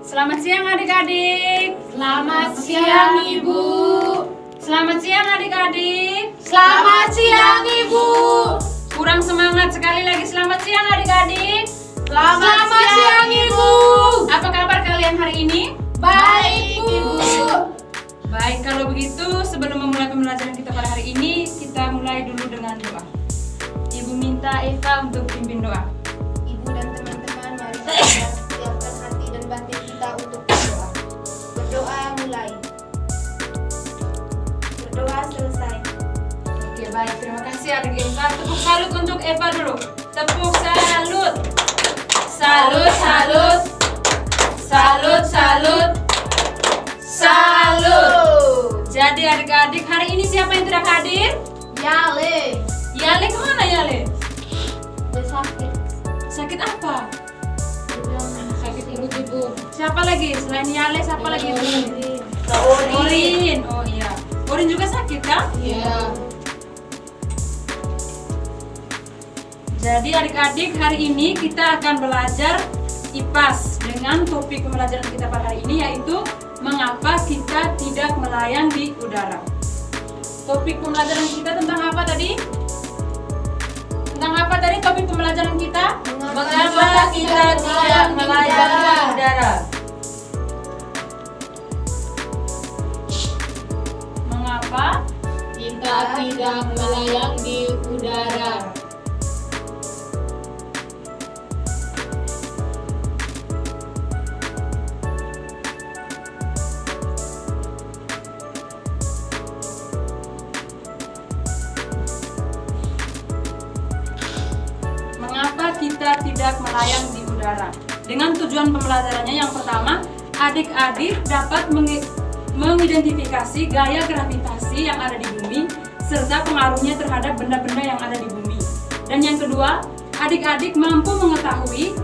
Selamat siang adik-adik. Selamat siang Ibu. Selamat siang adik-adik. Selamat siang Ibu. Kurang semangat sekali lagi. Selamat siang adik-adik. Selamat siang Ibu. Apa kabar kalian hari ini? Baik Bu. Baik, kalau begitu sebelum memulai pembelajaran kita pada hari ini, kita mulai dulu dengan doa. Ibu minta Eva untuk pimpin doa. Ibu dan teman-teman, mari kita siapkan hati dan batin kita untuk berdoa. Berdoa mulai. Berdoa selesai. Oke, baik. Terima kasih adik Eva. Tepuk salut untuk Eva dulu. Tepuk salut. Salut, salut. Salut, salut. Salut. Jadi adik-adik, hari ini siapa yang tidak hadir? Yale. Yale kemana Yale? Dia sakit. Sakit apa? Dia bilang sakit perut Ibu. Siapa lagi? Selain Yale, siapa lagi? Orin. Orin. Oh iya. Orin juga sakit kan? Iya. Jadi adik-adik, hari ini kita akan belajar IPAS dengan topik pembelajaran kita pada hari ini yaitu mengapa kita tidak melayang di udara. Topik pembelajaran kita tentang apa tadi? Tentang apa tadi topik pembelajaran kita? Mengapa kita tidak melayang di udara? Mengapa Kita tidak melayang di udara. Mengapa kita tidak melayang di udara? Dengan tujuan pembelajarannya yang pertama, adik-adik dapat mengidentifikasi gaya gravitasi yang ada di bumi serta pengaruhnya terhadap benda-benda yang ada di bumi. Dan yang kedua, adik-adik mampu mengetahui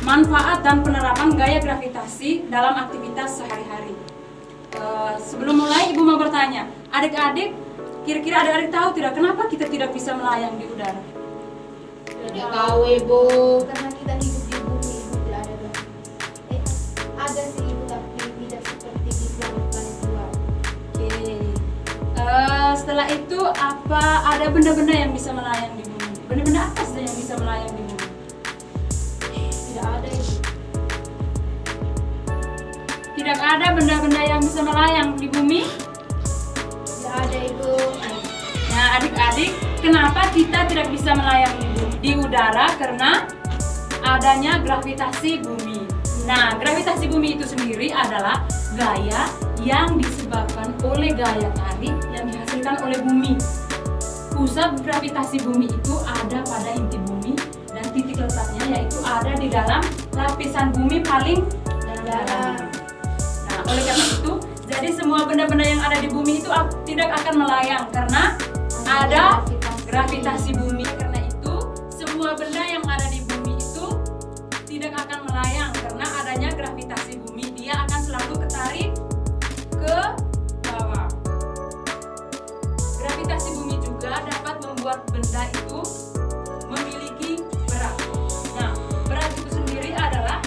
manfaat dan penerapan gaya gravitasi dalam aktivitas sehari-hari. Sebelum mulai, Ibu mau bertanya, adik-adik, kira-kira adik-adik tahu tidak kenapa kita tidak bisa melayang di udara? Tidak tahu Ibu. Karena kita hidup di bumi, Ibu, tidak ada ada sih Ibu, tapi tidak seperti di planet-planet luar. Oke. Setelah itu ada benda-benda yang bisa melayang di bumi? Benda-benda apa saja yang bisa melayang di bumi? Tidak ada Ibu. Tidak ada benda-benda yang bisa melayang di bumi? Tidak ada Ibu. Nah, adik-adik, kenapa kita tidak bisa melayang di udara? Karena adanya gravitasi bumi. Nah, gravitasi bumi itu sendiri adalah gaya yang disebabkan oleh gaya tarik yang dihasilkan oleh bumi. Pusat gravitasi bumi itu ada pada inti bumi dan titik letaknya yaitu ada di dalam lapisan bumi paling dalam. Nah, oleh karena itu, jadi semua benda-benda yang ada di bumi itu tidak akan melayang karena ada gravitasi bumi. Karena itu, semua benda yang ada di bumi itu tidak akan melayang karena adanya gravitasi bumi. Dia akan selalu ketarik ke bawah. Gravitasi bumi juga dapat membuat benda itu memiliki berat. Nah, berat itu sendiri adalah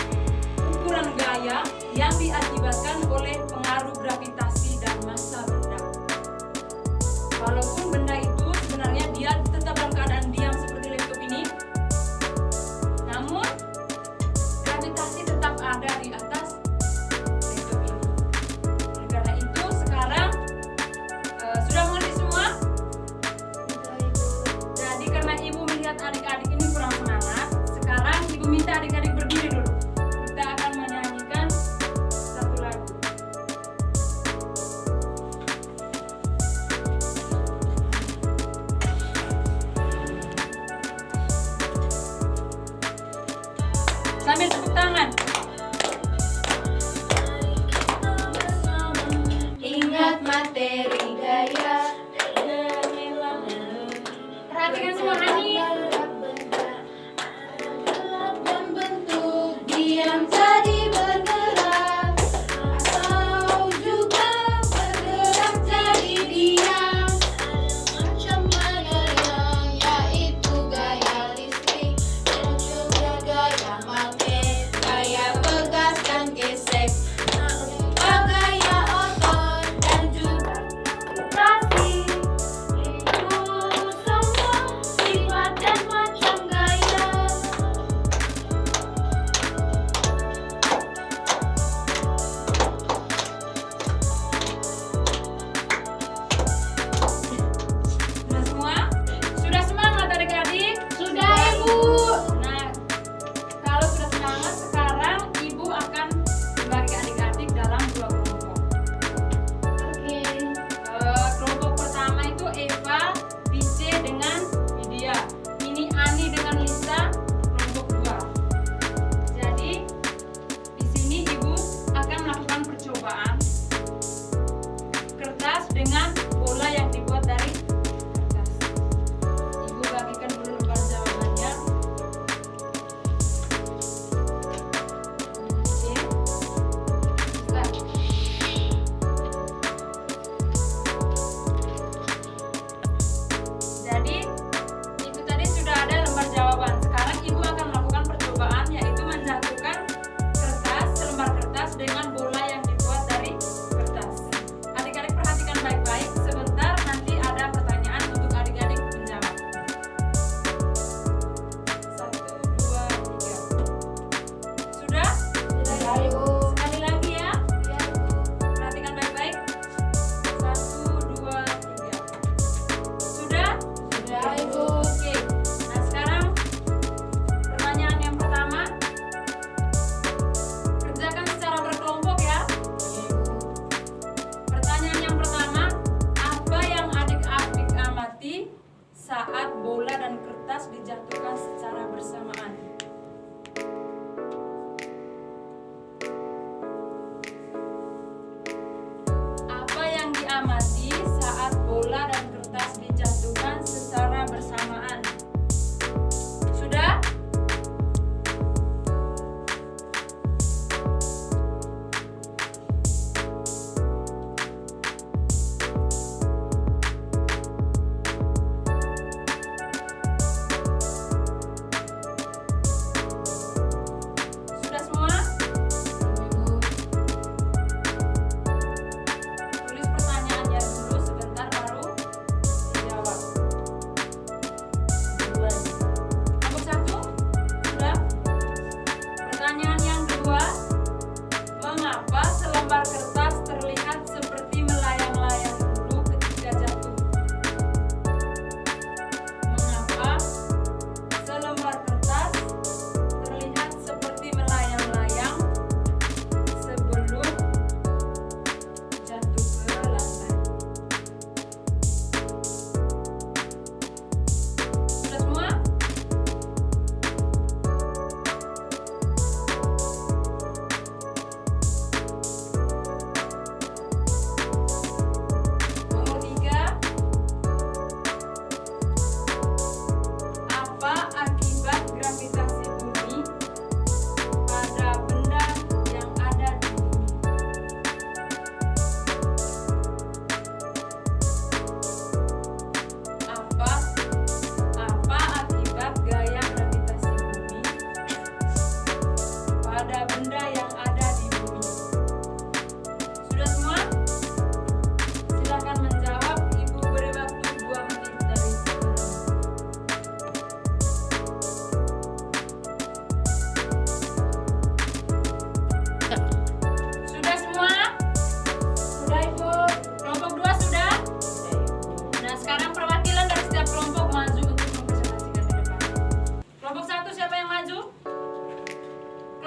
ukuran gaya yang diakibatkan oleh pengaruh gravitasi dan massa benda. Walaupun benda itu sebenarnya dia tetap dalam keadaan diam seperti laptop ini, namun gravitasi tetap ada di atas laptop ini. Oleh karena itu sekarang sudah mengerti semua? Jadi karena Ibu melihat adik-adik ini kurang semangat, sekarang Ibu minta adik-adik berdiri dulu. Kita akan menyanyikan satu lagu. Sambil tepuk tangan. Ingat materi gaya. Perhatikan semua Hani. Dan bentuk diam tadi bergerak atau juga bergerak jadi diam. Macam mana yang yaitu gaya listrik dan juga gaya magnet, gaya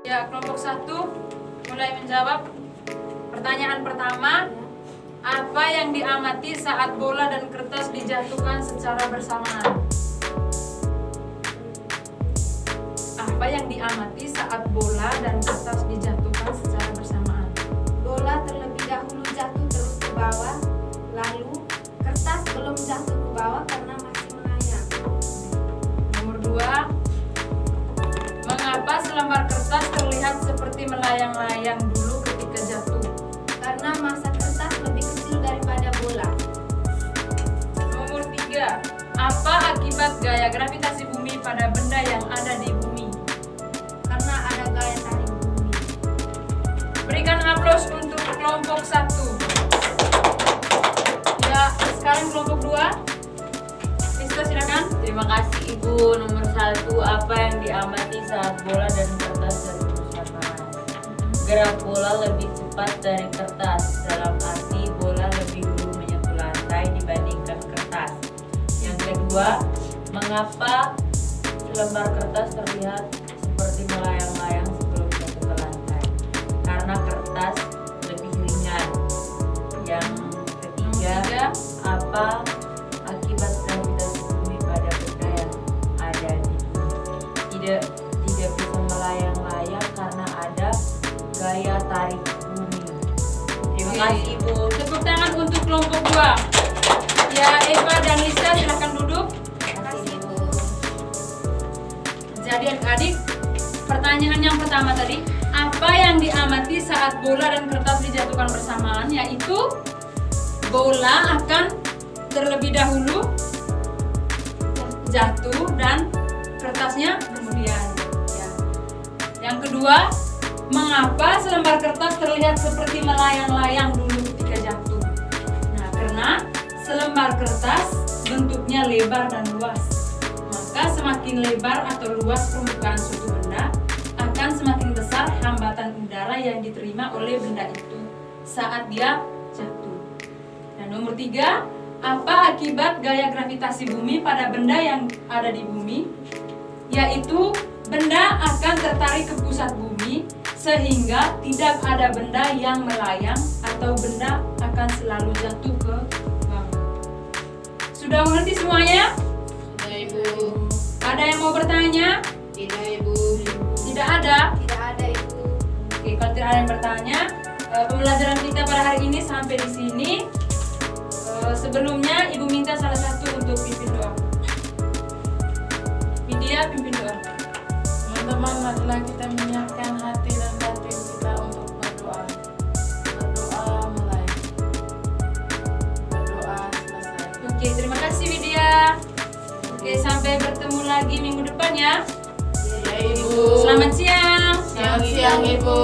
Ya, kelompok 1 mulai menjawab. Pertanyaan pertama, apa yang diamati saat bola dan kertas dijatuhkan secara bersamaan? Apa yang diamati saat bola dan kertas dijatuhkan secara bersamaan? Bola terlebih dahulu jatuh terus ke bawah, lalu kertas belum jatuh ke bawah karena masih melayang. Nomor 2, mengapa selembar kertas terlihat seperti melayang-layang dulu ketika jatuh? Karena massa kertas lebih kecil daripada bola. Nomor 3, apa akibat gaya gravitasi bumi pada benda yang ada di bumi? Karena ada gaya tarik bumi. Berikan aplaus untuk kelompok 1. Ya, sekarang kelompok 2. Lista silakan. Terima kasih Ibu. Nomor 1, apa yang diamati saat bola dan kertas jatuh bersamaan? Gerak bola lebih cepat dari kertas, dalam arti bola lebih dulu menyentuh lantai dibandingkan kertas. Yang kedua, mengapa selembar kertas terlihat seperti melayang-layang sebelum jatuh ke lantai? Karena kertas lebih ringan. Yang ketiga, apa akibat gravitasi bumi pada benda yang ada di bumi? Tidak bisa melayang-layang karena ada gaya tarik bumi. Terima kasih Ibu. Tepuk tangan untuk kelompok 2. Ya, Eva dan Lisa silakan duduk. Kasih Bu. Jadi adik-adik, pertanyaan yang pertama tadi, apa yang diamati saat bola dan kertas dijatuhkan bersamaan? Yaitu bola akan terlebih dahulu jatuh dan kertasnya kemudian. Ya. Yang kedua, mengapa selembar kertas terlihat seperti melayang-layang dulu ketika jatuh? Nah, karena selembar kertas bentuknya lebar dan luas. Maka semakin lebar atau luas permukaan suatu benda, akan semakin besar hambatan udara yang diterima oleh benda itu saat dia jatuh. Dan nomor 3, apa akibat gaya gravitasi bumi pada benda yang ada di bumi? Yaitu benda akan tertarik ke pusat bumi sehingga tidak ada benda yang melayang atau benda akan selalu jatuh ke bawah. Sudah mengerti semuanya? Sudah Ibu. Ada yang mau bertanya? Tidak Ibu. Tidak ada? Tidak ada Ibu. Oke, kalau tidak ada yang bertanya, pembelajaran kita pada hari ini sampai di sini. Sebelumnya Ibu minta salah satu untuk pimpin doa. Vidya pimpin doa. Teman-teman, marilah kita menyiapkan hati dan batin kita untuk berdoa. Berdoa mulai. Berdoa selesai. Oke, terima kasih Vidya. Oke, sampai bertemu lagi minggu depan ya. Ya Ibu. Selamat siang. Selamat siang Ibu.